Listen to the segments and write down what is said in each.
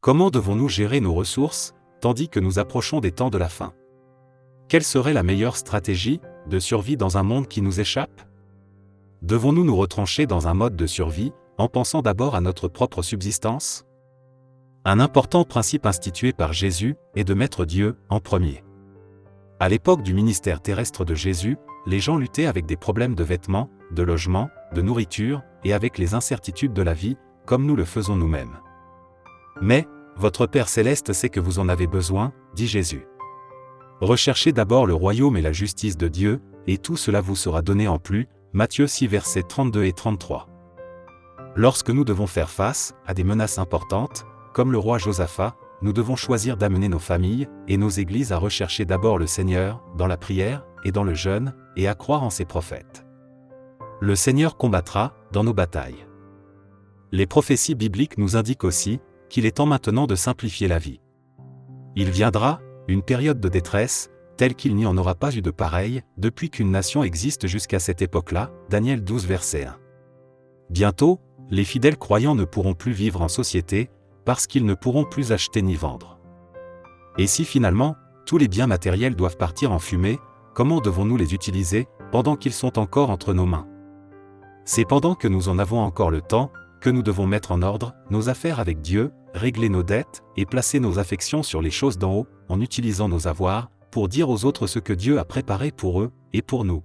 Comment devons-nous gérer nos ressources, tandis que nous approchons des temps de la fin? Quelle serait la meilleure stratégie de survie dans un monde qui nous échappe? Devons-nous nous retrancher dans un mode de survie, en pensant d'abord à notre propre subsistance? Un important principe institué par Jésus est de mettre Dieu en premier. À l'époque du ministère terrestre de Jésus, les gens luttaient avec des problèmes de vêtements, de logement, de nourriture, et avec les incertitudes de la vie, comme nous le faisons nous-mêmes. Mais, votre Père céleste sait que vous en avez besoin, dit Jésus. Recherchez d'abord le royaume et la justice de Dieu, et tout cela vous sera donné en plus. Matthieu 6 versets 32 et 33. Lorsque nous devons faire face à des menaces importantes, comme le roi Josaphat, nous devons choisir d'amener nos familles et nos églises à rechercher d'abord le Seigneur, dans la prière et dans le jeûne, et à croire en ses prophètes. Le Seigneur combattra dans nos batailles. Les prophéties bibliques nous indiquent aussi qu'il est temps maintenant de simplifier la vie. Il viendra une période de détresse, telle qu'il n'y en aura pas eu de pareille, depuis qu'une nation existe jusqu'à cette époque-là, Daniel 12 verset 1. Bientôt, les fidèles croyants ne pourront plus vivre en société, parce qu'ils ne pourront plus acheter ni vendre. Et si finalement, tous les biens matériels doivent partir en fumée, comment devons-nous les utiliser, pendant qu'ils sont encore entre nos mains? C'est pendant que nous en avons encore le temps, que nous devons mettre en ordre nos affaires avec Dieu, régler nos dettes, et placer nos affections sur les choses d'en haut, en utilisant nos avoirs, pour dire aux autres ce que Dieu a préparé pour eux, et pour nous.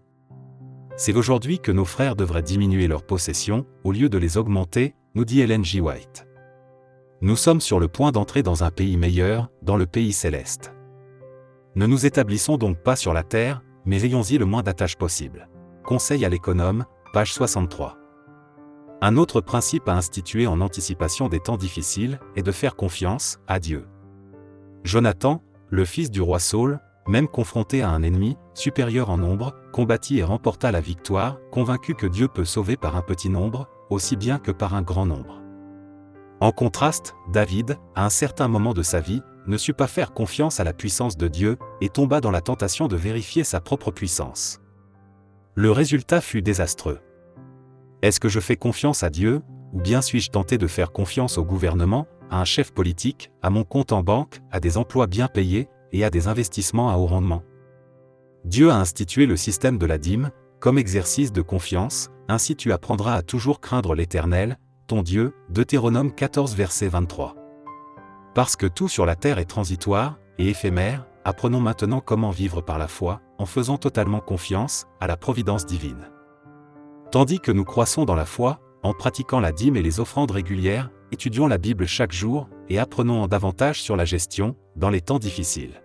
C'est aujourd'hui que nos frères devraient diminuer leurs possessions, au lieu de les augmenter, nous dit Ellen G. White. Nous sommes sur le point d'entrer dans un pays meilleur, dans le pays céleste. Ne nous établissons donc pas sur la terre, mais ayons-y le moins d'attaches possible. Conseil à l'économe, page 63. Un autre principe à instituer en anticipation des temps difficiles est de faire confiance à Dieu. Jonathan, le fils du roi Saül, même confronté à un ennemi, supérieur en nombre, combattit et remporta la victoire, convaincu que Dieu peut sauver par un petit nombre, aussi bien que par un grand nombre. En contraste, David, à un certain moment de sa vie, ne sut pas faire confiance à la puissance de Dieu, et tomba dans la tentation de vérifier sa propre puissance. Le résultat fut désastreux. Est-ce que je fais confiance à Dieu, ou bien suis-je tenté de faire confiance au gouvernement, à un chef politique, à mon compte en banque, à des emplois bien payés, et à des investissements à haut rendement? Dieu a institué le système de la dîme, comme exercice de confiance, ainsi tu apprendras à toujours craindre l'Éternel, ton Dieu, Deutéronome 14 verset 23. Parce que tout sur la terre est transitoire et éphémère, apprenons maintenant comment vivre par la foi, en faisant totalement confiance à la providence divine. Tandis que nous croissons dans la foi, en pratiquant la dîme et les offrandes régulières, étudions la Bible chaque jour, et apprenons en davantage sur la gestion, dans les temps difficiles.